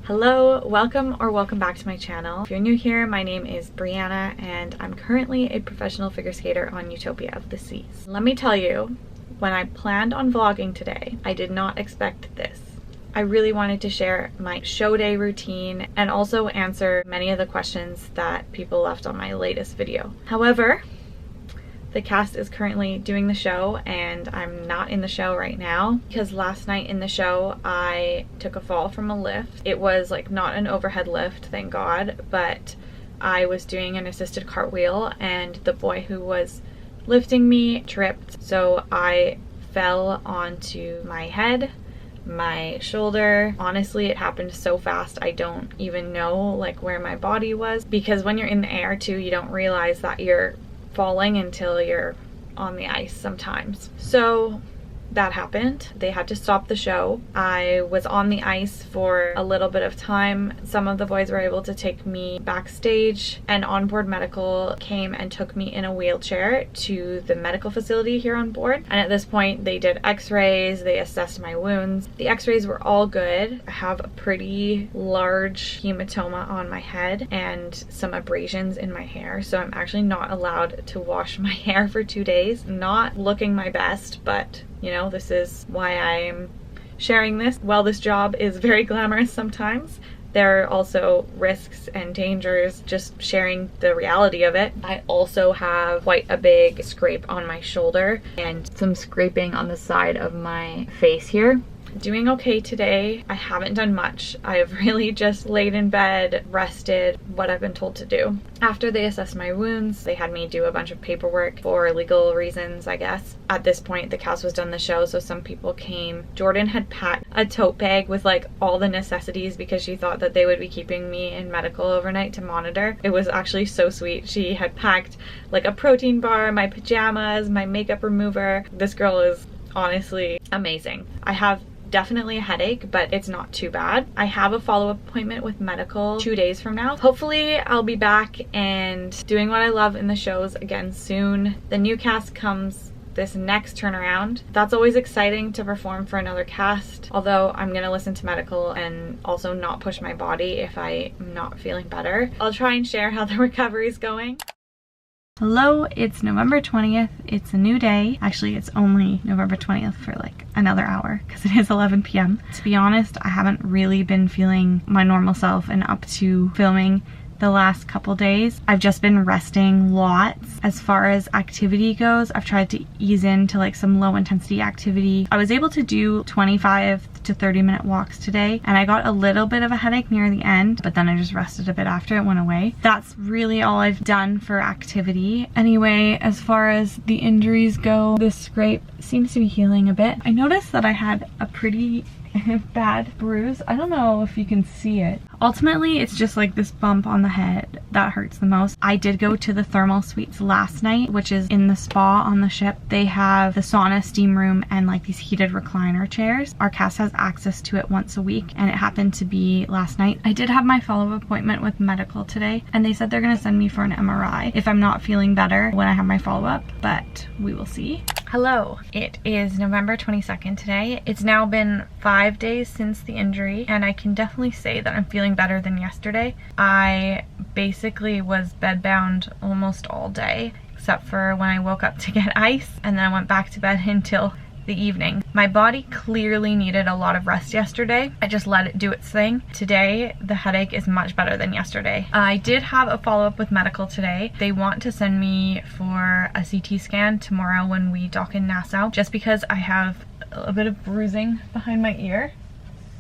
Hello, welcome or welcome back to my channel. If you're new here, my name is Brianna and I'm currently a professional figure skater on Utopia of the Seas. Let me tell you, when I planned on vlogging today, I did not expect this. I really wanted to share my show day routine and also answer many of the questions that people left on my latest video. However, the cast is currently doing the show and I'm not in the show right now because last night in the show I took a fall from a lift. It was like not an overhead lift, thank God, but I was doing an assisted cartwheel and the boy who was lifting me tripped, so I fell onto my head, my shoulder. Honestly, it happened so fast I don't even know like where my body was, because when you're in the air too, you don't realize that you're falling until you're on the ice sometimes. So that happened. They had to stop the show. I was on the ice for a little bit of time. Some of the boys were able to take me backstage, and onboard medical came and took me in a wheelchair to the medical facility here on board. And at this point they did x-rays, they assessed my wounds. The x-rays were all good. I have a pretty large hematoma on my head and some abrasions in my hair, so I'm actually not allowed to wash my hair for 2 days. Not looking my best, but you know, this is why I'm sharing this. While this job is very glamorous sometimes, there are also risks and dangers, just sharing the reality of it. I also have quite a big scrape on my shoulder and some scraping on the side of my face here. Doing okay today. I haven't done much. I've really just laid in bed, rested, what I've been told to do. After they assessed my wounds, they had me do a bunch of paperwork for legal reasons, I guess. At this point, the cast was done the show, so some people came. Jordan had packed a tote bag with like all the necessities because she thought that they would be keeping me in medical overnight to monitor. It was actually so sweet. She had packed like a protein bar, my pajamas, my makeup remover. This girl is honestly amazing. I have definitely a headache, but it's not too bad. I have a follow-up appointment with medical 2 days from now. Hopefully I'll be back and doing what I love in the shows again soon. The new cast comes this next turnaround. That's always exciting to perform for another cast, although I'm gonna listen to medical and also not push my body if I'm not feeling better. I'll try and share how the recovery is going. Hello, it's November 20th. It's a new day. Actually, it's only November 20th for like another hour because it is 11 p.m. To be honest, I haven't really been feeling my normal self and up to filming the last couple days. I've just been resting lots. As far as activity goes, I've tried to ease into like some low intensity activity. I was able to do 25 to 30-minute walks today, and I got a little bit of a headache near the end, but then I just rested a bit after it went away. That's really all I've done for activity. Anyway, as far as the injuries go, this scrape seems to be healing a bit. I noticed that I had a pretty bad bruise. I don't know if you can see it. Ultimately, it's just like this bump on the head that hurts the most. I did go to the thermal suites last night, which is in the spa on the ship. They have the sauna, steam room, and like these heated recliner chairs. Our cast has access to it once a week, and it happened to be last night. I did have my follow-up appointment with medical today, and they said they're gonna send me for an MRI if I'm not feeling better when I have my follow-up, but we will see. Hello, it is November 22nd today. It's now been 5 days since the injury, and I can definitely say that I'm feeling better than yesterday. I basically was bedbound almost all day, except for when I woke up to get ice, and then I went back to bed until the evening. My body clearly needed a lot of rest yesterday. I just let it do its thing. Today, the headache is much better than yesterday. I did have a follow-up with medical today. They want to send me for a CT scan tomorrow when we dock in Nassau, just because I have a bit of bruising behind my ear.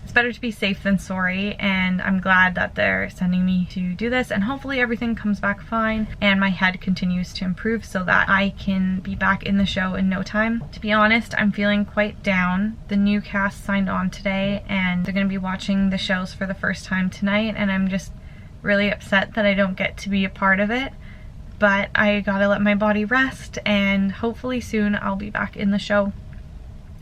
It's better to be safe than sorry, and I'm glad that they're sending me to do this, and hopefully everything comes back fine and my head continues to improve so that I can be back in the show in no time. To be honest, I'm feeling quite down. The new cast signed on today and they're gonna be watching the shows for the first time tonight, and I'm just really upset that I don't get to be a part of it, but I gotta let my body rest, and hopefully soon I'll be back in the show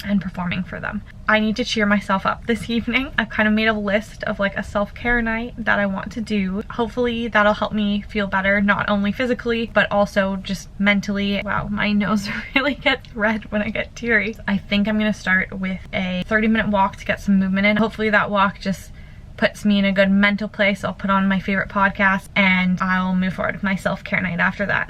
and performing for them. I need to cheer myself up this evening. I've kind of made a list of like a self-care night that I want to do. Hopefully that'll help me feel better, not only physically, but also just mentally. Wow, my nose really gets red when I get teary. I think I'm gonna start with a 30-minute walk to get some movement in. Hopefully that walk just puts me in a good mental place. I'll put on my favorite podcast and I'll move forward with my self-care night after that.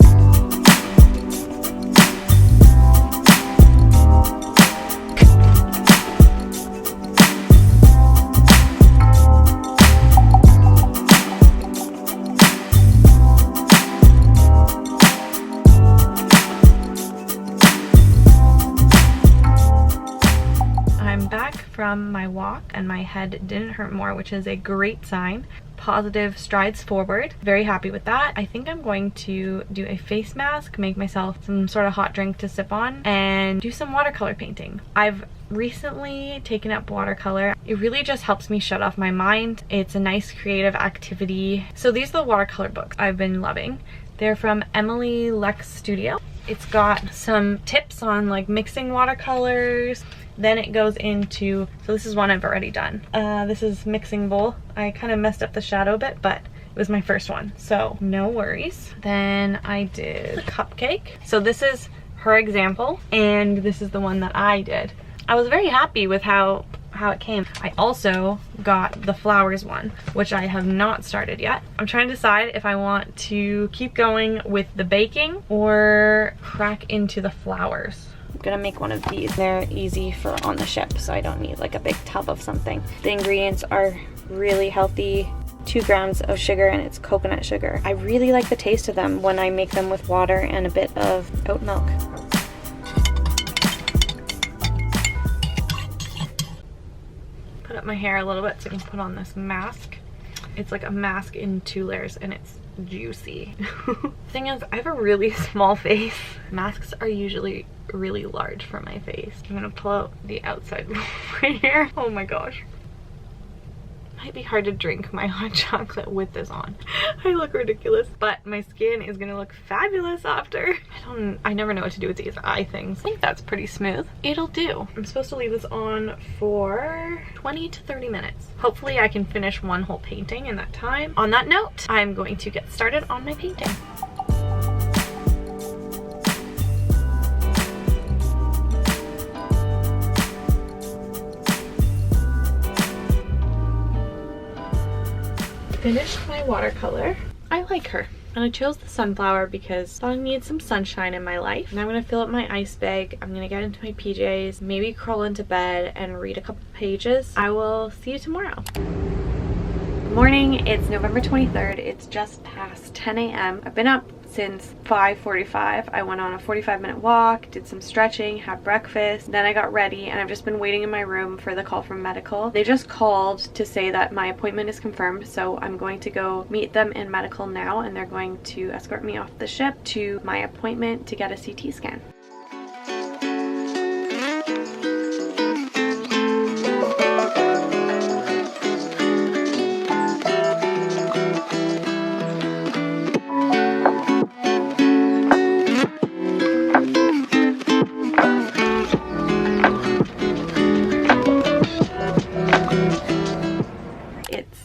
From my walk and my head didn't hurt more, which is a great sign. Positive strides forward. Very happy with that. I think I'm going to do a face mask, make myself some sort of hot drink to sip on, and do some watercolor painting. I've recently taken up watercolor. It really just helps me shut off my mind. It's a nice creative activity. So these are the watercolor books I've been loving. They're from Emily Lex Studio. It's got some tips on like mixing watercolors. Then it goes into, so this is one I've already done. This is mixing bowl. I kind of messed up the shadow a bit, but it was my first one, so no worries. Then I did cupcake. So this is her example, and this is the one that I did. I was very happy with how it came. I also got the flowers one, which I have not started yet. I'm trying to decide if I want to keep going with the baking or crack into the flowers. I'm gonna make one of these. They're easy for on the ship, so I don't need like a big tub of something. The ingredients are really healthy. 2 grams of sugar, and it's coconut sugar. I really like the taste of them when I make them with water and a bit of oat milk. Put up my hair a little bit so I can put on this mask. It's like a mask in 2 layers, and it's juicy. Thing is, I have a really small face. Masks are usually really large for my face. I'm gonna pull out the outside right here. Oh my gosh. Might be hard to drink my hot chocolate with this on. I look ridiculous, but my skin is gonna look fabulous after. I never know what to do with these eye things. I think that's pretty smooth. It'll do. I'm supposed to leave this on for 20 to 30 minutes. Hopefully I can finish one whole painting in that time. On that note, I'm going to get started on my painting. Finished my watercolor. I like her. And I chose the sunflower because I need some sunshine in my life. And I'm gonna fill up my ice bag. I'm gonna get into my PJs, maybe crawl into bed and read a couple pages. I will see you tomorrow. Morning, it's November 23rd. It's just past 10 a.m. I've been up since 5:45. I went on a 45-minute walk, did some stretching, had breakfast, then I got ready, and I've just been waiting in my room for the call from medical. They just called to say that my appointment is confirmed, so I'm going to go meet them in medical now, and they're going to escort me off the ship to my appointment to get a CT scan.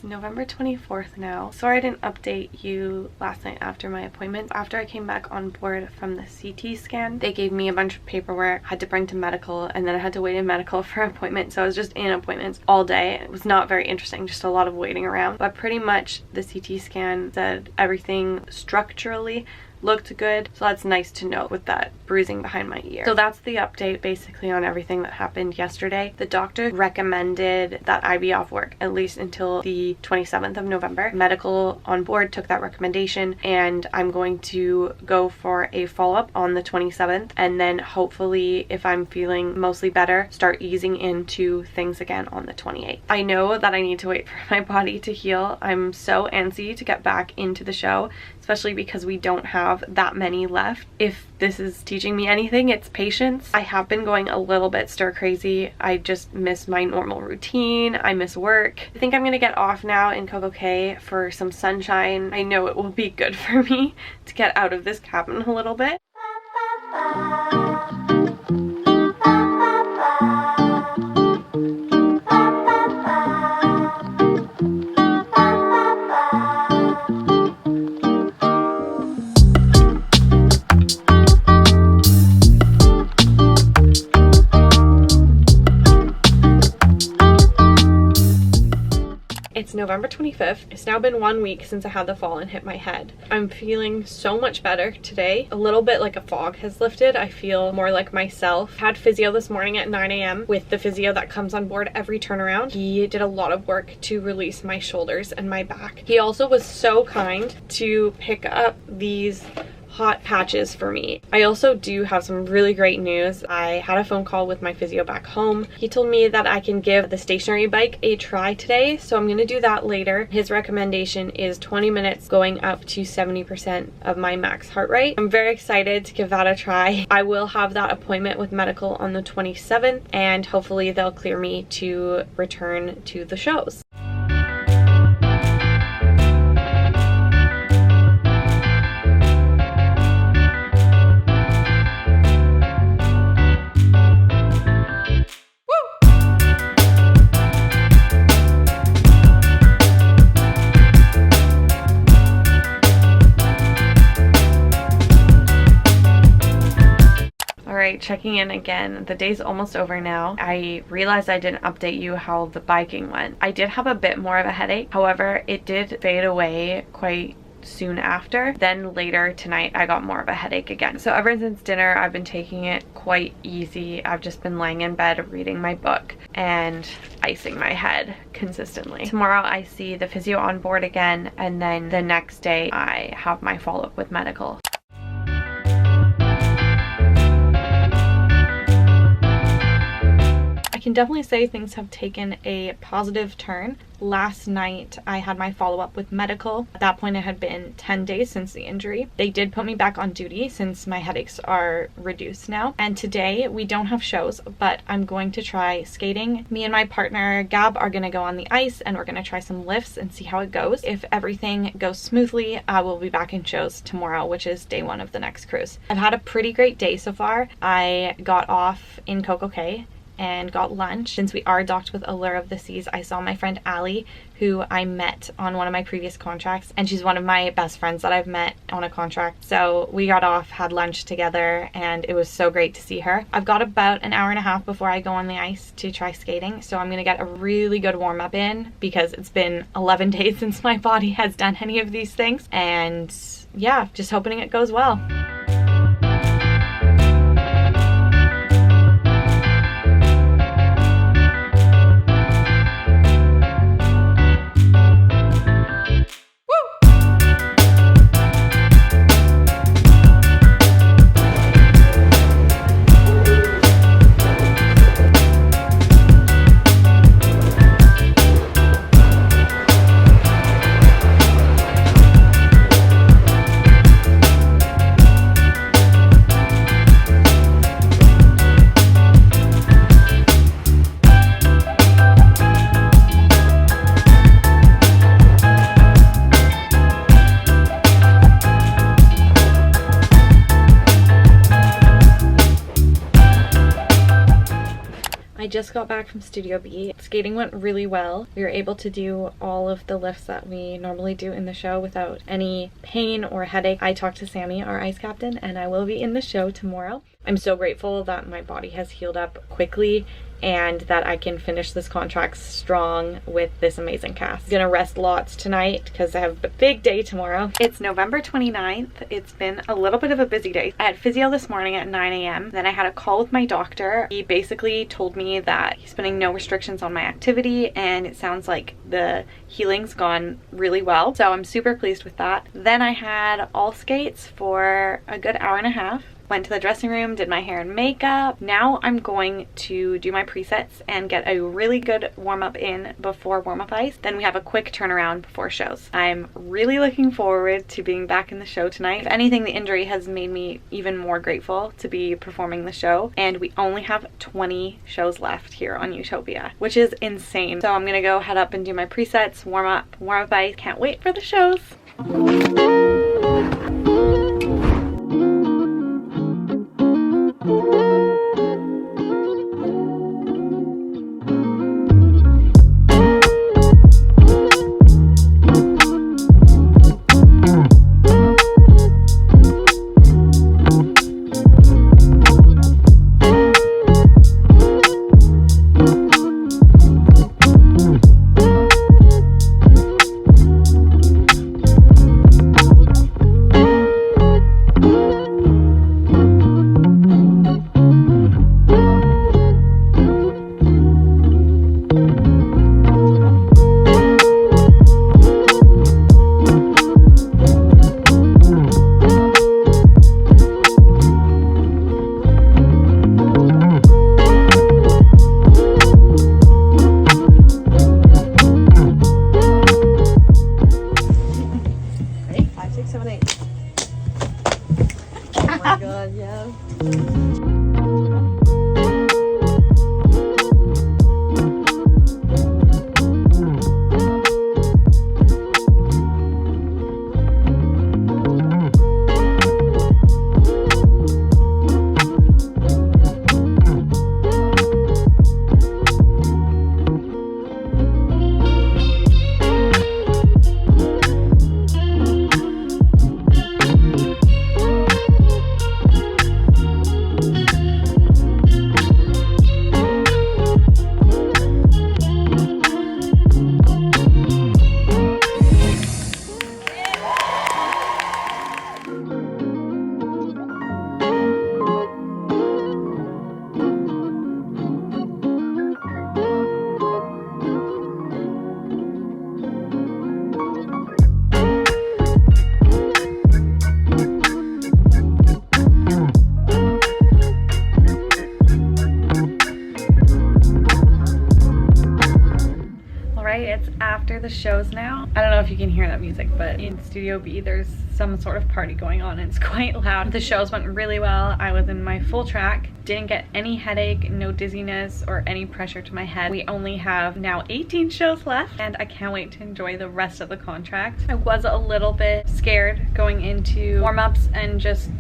November 24th now. Sorry I didn't update you last night after my appointment. After I came back on board from the CT scan, they gave me a bunch of paperwork I had to bring to medical, and then I had to wait in medical for an appointment. So I was just in appointments all day. It was not very interesting, just a lot of waiting around. But pretty much the CT scan said everything structurally looked good, so that's nice to know with that bruising behind my ear. So that's the update basically on everything that happened yesterday. The doctor recommended that I be off work at least until the 27th of November. Medical on board took that recommendation, and I'm going to go for a follow-up on the 27th, and then hopefully, if I'm feeling mostly better, start easing into things again on the 28th. I know that I need to wait for my body to heal. I'm so antsy to get back into the show, especially because we don't have that many left. If this is teaching me anything, it's patience. I have been going a little bit stir crazy. I just miss my normal routine. I miss work. I think I'm gonna get off now in Coco Cay for some sunshine. I know it will be good for me to get out of this cabin a little bit. November 25th. It's now been 1 week since I had the fall and hit my head. I'm feeling so much better today. A little bit like a fog has lifted. I feel more like myself. Had physio this morning at 9 a.m. with the physio that comes on board every turnaround. He did a lot of work to release my shoulders and my back. He also was so kind to pick up these hot patches for me. I also do have some really great news. I had a phone call with my physio back home. He told me that I can give the stationary bike a try today, so I'm gonna do that later. His recommendation is 20 minutes going up to 70% of my max heart rate. I'm very excited to give that a try. I will have that appointment with medical on the 27th, and hopefully they'll clear me to return to the shows. Alright, checking in again. The day's almost over now. I realized I didn't update you how the biking went. I did have a bit more of a headache. However, it did fade away quite soon after. Then later tonight I got more of a headache again. So ever since dinner I've been taking it quite easy. I've just been laying in bed reading my book and icing my head consistently. Tomorrow I see the physio on board again, and then the next day I have my follow-up with medical. I can definitely say things have taken a positive turn. Last night I had my follow-up with medical. At that point it had been 10 days since the injury. They did put me back on duty since my headaches are reduced now. And today we don't have shows, but I'm going to try skating. Me and my partner Gab are going to go on the ice and we're going to try some lifts and see how it goes. If everything goes smoothly, I will be back in shows tomorrow, which is day 1 of the next cruise. I've had a pretty great day so far. I got off in Coco Cay and got lunch. Since we are docked with Allure of the Seas, I saw my friend Allie, who I met on one of my previous contracts, and she's one of my best friends that I've met on a contract. So we got off, had lunch together, and it was so great to see her. I've got about an hour and a half before I go on the ice to try skating, so I'm gonna get a really good warm-up in because it's been 11 days since my body has done any of these things, and yeah, just hoping it goes well. I just got back from Studio B. Skating went really well. We were able to do all of the lifts that we normally do in the show without any pain or headache. I talked to Sammy, our ice captain, and I will be in the show tomorrow. I'm so grateful that my body has healed up quickly and that I can finish this contract strong with this amazing cast. I'm gonna rest lots tonight because I have a big day tomorrow. It's November 29th. It's been a little bit of a busy day. I had physio this morning at 9 a.m. Then I had a call with my doctor. He basically told me that he's putting no restrictions on my activity, and it sounds like the healing's gone really well. So I'm super pleased with that. Then I had all skates for a good hour and a half. Went to the dressing room, did my hair and makeup. Now I'm going to do my presets and get a really good warm-up in before warm-up ice. Then we have a quick turnaround before shows. I'm really looking forward to being back in the show tonight. If anything, the injury has made me even more grateful to be performing the show. And we only have 20 shows left here on Utopia, which is insane. So I'm gonna go head up and do my presets, warm up ice. Can't wait for the shows. shows now. I don't know if you can hear that music, but in Studio B there's some sort of party going on and it's quite loud. The shows went really well. I was in my full track, didn't get any headache, no dizziness or any pressure to my head. We only have now 18 shows left and I can't wait to enjoy the rest of the contract. I was a little bit scared going into warm-ups and just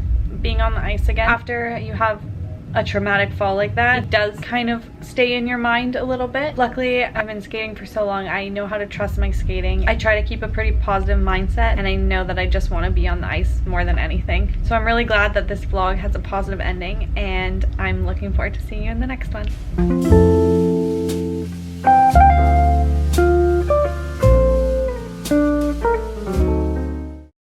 being on the ice again. After you have a traumatic fall like that, it does kind of stay in your mind a little bit. Luckily, I've been skating for so long, I know how to trust my skating. I try to keep a pretty positive mindset and I know that I just want to be on the ice more than anything. So I'm really glad that this vlog has a positive ending and I'm looking forward to seeing you in the next one.